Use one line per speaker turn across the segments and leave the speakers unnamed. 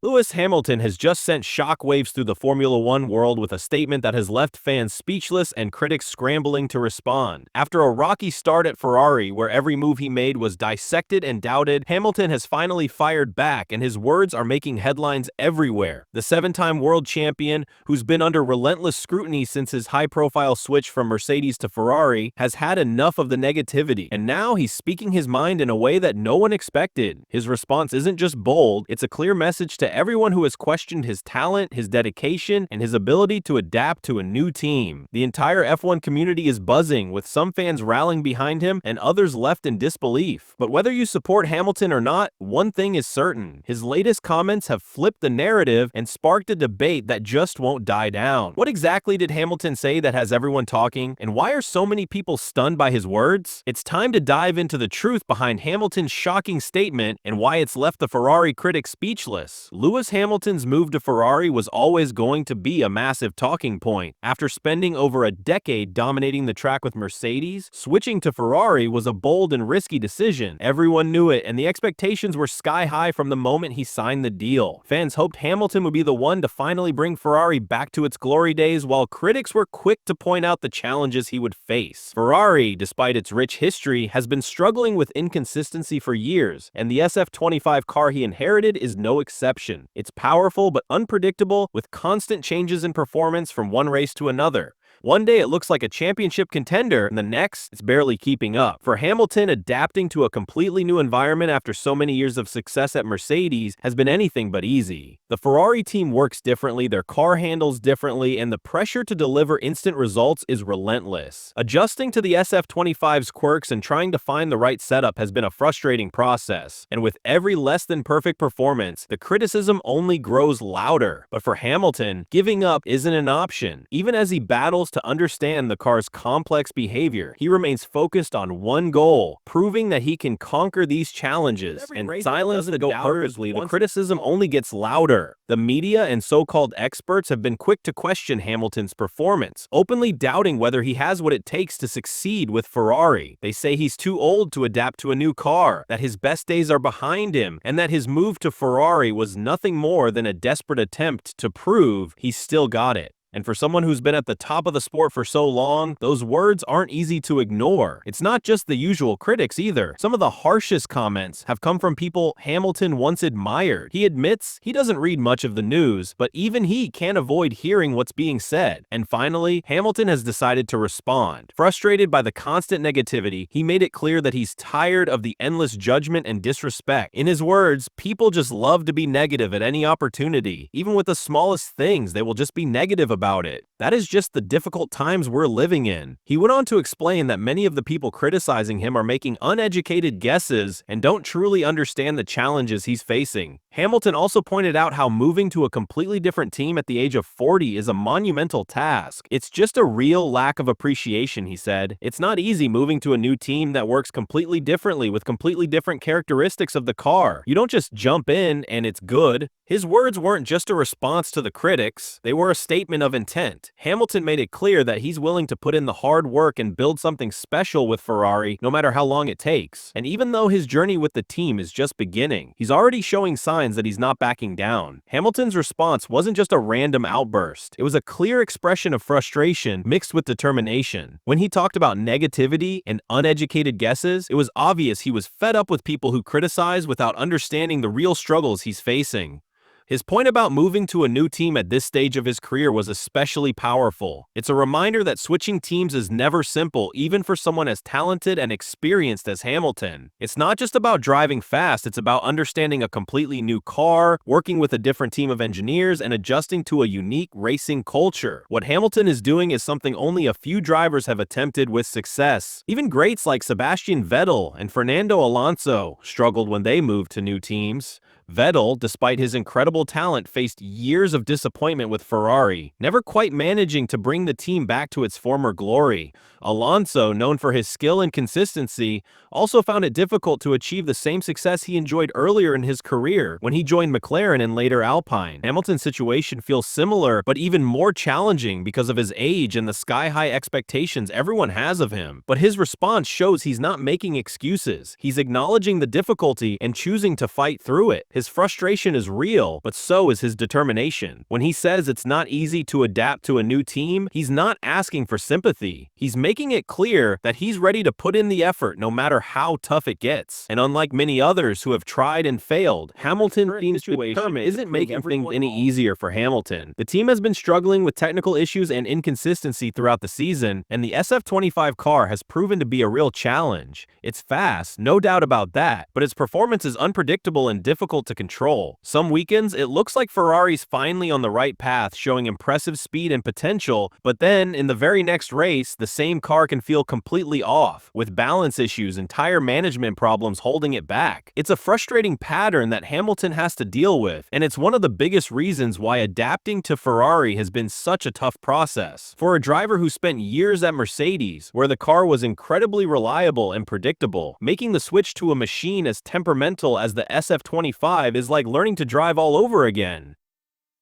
Lewis Hamilton has just sent shockwaves through the Formula One world with a statement that has left fans speechless and critics scrambling to respond. After a rocky start at Ferrari, where every move he made was dissected and doubted, Hamilton has finally fired back, and his words are making headlines everywhere. The seven-time world champion, who's been under relentless scrutiny since his high-profile switch from Mercedes to Ferrari, has had enough of the negativity, and now he's speaking his mind in a way that no one expected. His response isn't just bold, it's a clear message to everyone who has questioned his talent, his dedication, and his ability to adapt to a new team. The entire F1 community is buzzing, with some fans rallying behind him and others left in disbelief. But whether you support Hamilton or not, one thing is certain: his latest comments have flipped the narrative and sparked a debate that just won't die down. What exactly did Hamilton say that has everyone talking, and why are so many people stunned by his words? It's time to dive into the truth behind Hamilton's shocking statement and why it's left the Ferrari critics speechless. Lewis Hamilton's move to Ferrari was always going to be a massive talking point. After spending over a decade dominating the track with Mercedes, switching to Ferrari was a bold and risky decision. Everyone knew it, and the expectations were sky high from the moment he signed the deal. Fans hoped Hamilton would be the one to finally bring Ferrari back to its glory days, while critics were quick to point out the challenges he would face. Ferrari, despite its rich history, has been struggling with inconsistency for years, and the SF25 car he inherited is no exception. It's powerful but unpredictable, with constant changes in performance from one race to another. One day it looks like a championship contender, and the next, it's barely keeping up. For Hamilton, adapting to a completely new environment after so many years of success at Mercedes has been anything but easy. The Ferrari team works differently, their car handles differently, and the pressure to deliver instant results is relentless. Adjusting to the SF25's quirks and trying to find the right setup has been a frustrating process, and with every less than perfect performance, the criticism only grows louder. But for Hamilton, giving up isn't an option. Even as he battles to understand the car's complex behavior, he remains focused on one goal: proving that he can conquer these challenges. And silence the doubters, the criticism only gets louder. The media and so-called experts have been quick to question Hamilton's performance, openly doubting whether he has what it takes to succeed with Ferrari. They say he's too old to adapt to a new car, that his best days are behind him, and that his move to Ferrari was nothing more than a desperate attempt to prove he's still got it. And for someone who's been at the top of the sport for so long, those words aren't easy to ignore. It's not just the usual critics either. Some of the harshest comments have come from people Hamilton once admired. He admits he doesn't read much of the news, but even he can't avoid hearing what's being said. And finally, Hamilton has decided to respond. Frustrated by the constant negativity, he made it clear that he's tired of the endless judgment and disrespect. In his words, people just love to be negative at any opportunity. Even with the smallest things, they will just be negative about it. That is just the difficult times we're living in. He went on to explain that many of the people criticizing him are making uneducated guesses and don't truly understand the challenges he's facing. Hamilton also pointed out how moving to a completely different team at the age of 40 is a monumental task. It's just a real lack of appreciation, he said. It's not easy moving to a new team that works completely differently with completely different characteristics of the car. You don't just jump in and it's good. His words weren't just a response to the critics, they were a statement of intent. Hamilton made it clear that he's willing to put in the hard work and build something special with Ferrari, no matter how long it takes. And even though his journey with the team is just beginning, he's already showing signs that he's not backing down. Hamilton's response wasn't just a random outburst. It was a clear expression of frustration mixed with determination. When he talked about negativity and uneducated guesses, it was obvious he was fed up with people who criticize without understanding the real struggles he's facing. His point about moving to a new team at this stage of his career was especially powerful. It's a reminder that switching teams is never simple, even for someone as talented and experienced as Hamilton. It's not just about driving fast, it's about understanding a completely new car, working with a different team of engineers, and adjusting to a unique racing culture. What Hamilton is doing is something only a few drivers have attempted with success. Even greats like Sebastian Vettel and Fernando Alonso struggled when they moved to new teams. Vettel, despite his incredible talent, faced years of disappointment with Ferrari, never quite managing to bring the team back to its former glory. Alonso, known for his skill and consistency, also found it difficult to achieve the same success he enjoyed earlier in his career when he joined McLaren and later Alpine. Hamilton's situation feels similar, but even more challenging because of his age and the sky-high expectations everyone has of him. But his response shows he's not making excuses. He's acknowledging the difficulty and choosing to fight through it. His frustration is real, but so is his determination. When he says it's not easy to adapt to a new team, he's not asking for sympathy. He's making it clear that he's ready to put in the effort no matter how tough it gets. And unlike many others who have tried and failed, Hamilton isn't making things any easier for Hamilton. The team has been struggling with technical issues and inconsistency throughout the season, and the SF25 car has proven to be a real challenge. It's fast, no doubt about that, but its performance is unpredictable and difficult to control. Some weekends, it looks like Ferrari's finally on the right path, showing impressive speed and potential, but then, in the very next race, the same car can feel completely off, with balance issues and tire management problems holding it back. It's a frustrating pattern that Hamilton has to deal with, and it's one of the biggest reasons why adapting to Ferrari has been such a tough process. For a driver who spent years at Mercedes, where the car was incredibly reliable and predictable, making the switch to a machine as temperamental as the SF25 is like learning to drive all over again.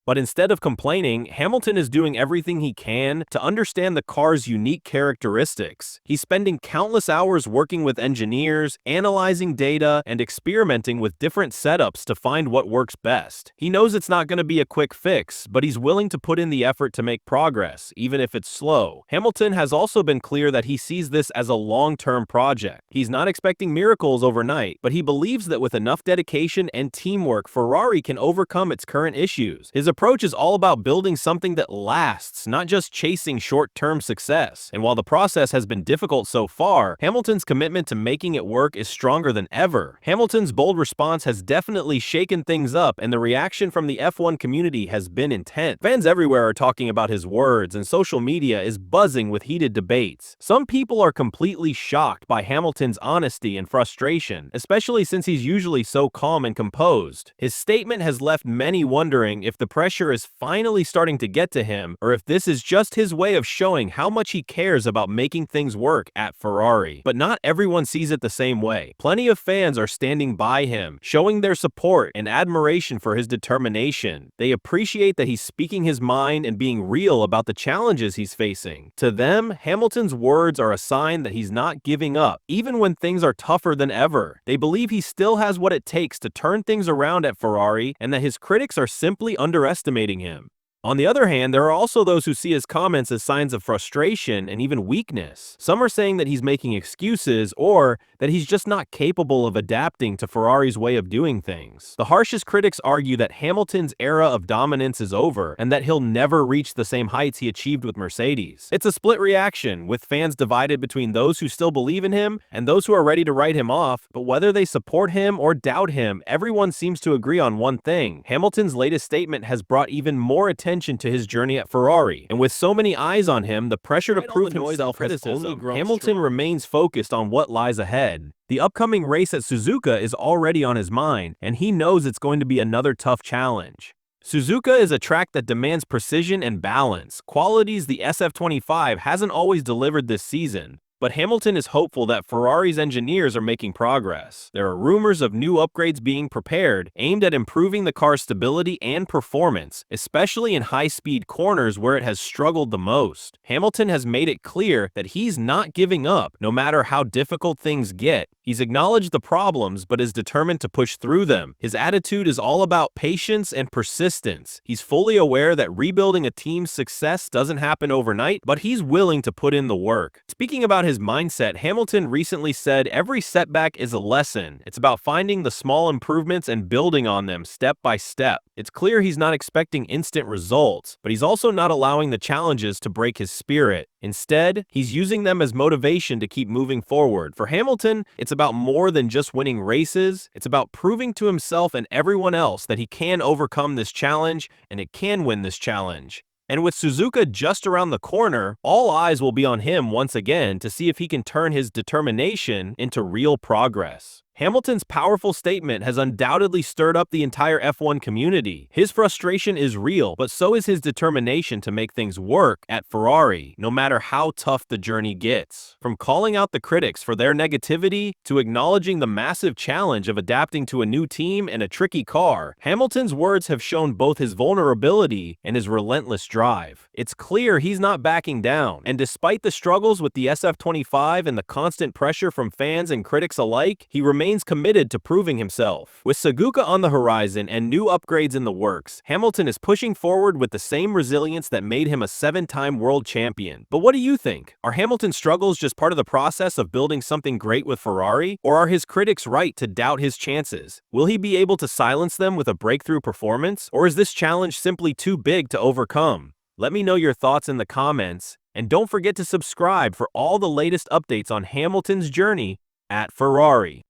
But instead of complaining, Hamilton is doing everything he can to understand the car's unique characteristics. He's spending countless hours working with engineers, analyzing data, and experimenting with different setups to find what works best. He knows it's not going to be a quick fix, but he's willing to put in the effort to make progress, even if it's slow. Hamilton has also been clear that he sees this as a long-term project. He's not expecting miracles overnight, but he believes that with enough dedication and teamwork, Ferrari can overcome its current issues. His approach is all about building something that lasts, not just chasing short-term success. And while the process has been difficult so far, Hamilton's commitment to making it work is stronger than ever. Hamilton's bold response has definitely shaken things up, and the reaction from the F1 community has been intense. Fans everywhere are talking about his words, and social media is buzzing with heated debates. Some people are completely shocked by Hamilton's honesty and frustration, especially since he's usually so calm and composed. His statement has left many wondering if the pressure is finally starting to get to him, or if this is just his way of showing how much he cares about making things work at Ferrari. But not everyone sees it the same way. Plenty of fans are standing by him, showing their support and admiration for his determination. They appreciate that he's speaking his mind and being real about the challenges he's facing. To them, Hamilton's words are a sign that he's not giving up, even when things are tougher than ever. They believe he still has what it takes to turn things around at Ferrari, and that his critics are simply underestimating him. On the other hand, there are also those who see his comments as signs of frustration and even weakness. Some are saying that he's making excuses, or that he's just not capable of adapting to Ferrari's way of doing things. The harshest critics argue that Hamilton's era of dominance is over, and that he'll never reach the same heights he achieved with Mercedes. It's a split reaction, with fans divided between those who still believe in him and those who are ready to write him off, but whether they support him or doubt him, everyone seems to agree on one thing. Hamilton's latest statement has brought even more attention to his journey at Ferrari, and with so many eyes on him, the pressure to prove himself has only grown. Hamilton remains focused on what lies ahead. The upcoming race at Suzuka is already on his mind, and he knows it's going to be another tough challenge. Suzuka is a track that demands precision and balance, qualities the SF25 hasn't always delivered this season. But Hamilton is hopeful that Ferrari's engineers are making progress. There are rumors of new upgrades being prepared, aimed at improving the car's stability and performance, especially in high-speed corners where it has struggled the most. Hamilton has made it clear that he's not giving up, no matter how difficult things get. He's acknowledged the problems, but is determined to push through them. His attitude is all about patience and persistence. He's fully aware that rebuilding a team's success doesn't happen overnight, but he's willing to put in the work. Speaking about his mindset, Hamilton recently said every setback is a lesson. It's about finding the small improvements and building on them step by step. It's clear he's not expecting instant results, but he's also not allowing the challenges to break his spirit. Instead, he's using them as motivation to keep moving forward. For Hamilton, it's about more than just winning races. It's about proving to himself and everyone else that he can overcome this challenge and it can win this challenge. And with Suzuka just around the corner, all eyes will be on him once again to see if he can turn his determination into real progress. Hamilton's powerful statement has undoubtedly stirred up the entire F1 community. His frustration is real, but so is his determination to make things work at Ferrari, no matter how tough the journey gets. From calling out the critics for their negativity to acknowledging the massive challenge of adapting to a new team and a tricky car, Hamilton's words have shown both his vulnerability and his relentless drive. It's clear he's not backing down, and despite the struggles with the SF25 and the constant pressure from fans and critics alike, he remains remains committed to proving himself. With Suzuka on the horizon and new upgrades in the works, Hamilton is pushing forward with the same resilience that made him a 7-time world champion. But what do you think? Are Hamilton's struggles just part of the process of building something great with Ferrari? Or are his critics right to doubt his chances? Will he be able to silence them with a breakthrough performance? Or is this challenge simply too big to overcome? Let me know your thoughts in the comments, and don't forget to subscribe for all the latest updates on Hamilton's journey at Ferrari.